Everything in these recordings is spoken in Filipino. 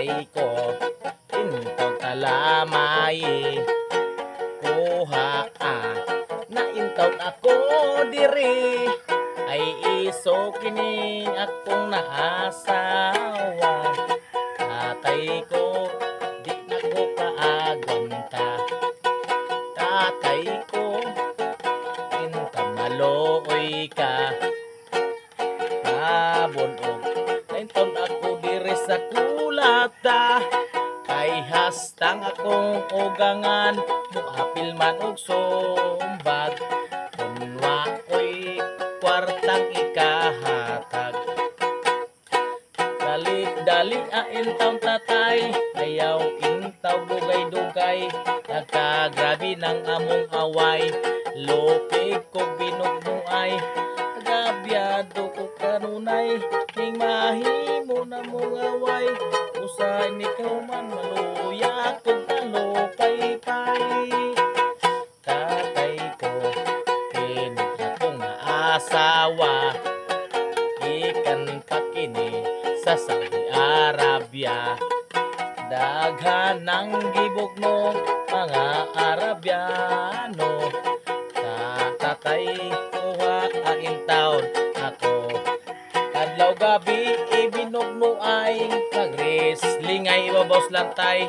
tatay ko intong kalamay kuha na intong ako diri ay iso kini akong naasawa tatay ko di na ko kaagwanta tatay ko inta malooy ka nabunog nainton ako diri sa kulata kay hastang akong ugangan muapil man og sumbag kunwa ko'y kwartang ikahatag dali intawng tatay ayaw intaw dugay-dugay nagkagrabe ng among away lupig ko binugnuay agabyado ko kanunay ning mahimo na mong away usay ni man maluya kog talupay-pay tatay ko kini akong naasawa ikan pa kini sa Saudi Arabia daghan ng gibog mo mga Arabyano tatay kuha aing taon ako kadlaw gabi ibinugno ay kag-wrestling ay ibabaws lantay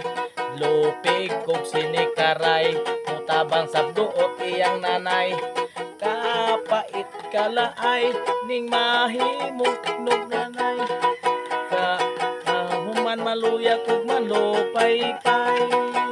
lupig kog sinikaray mutabang sabduot iyang nanay kapait kalaay ning mahimong tignog nanay ka human maluya kog malupay-pay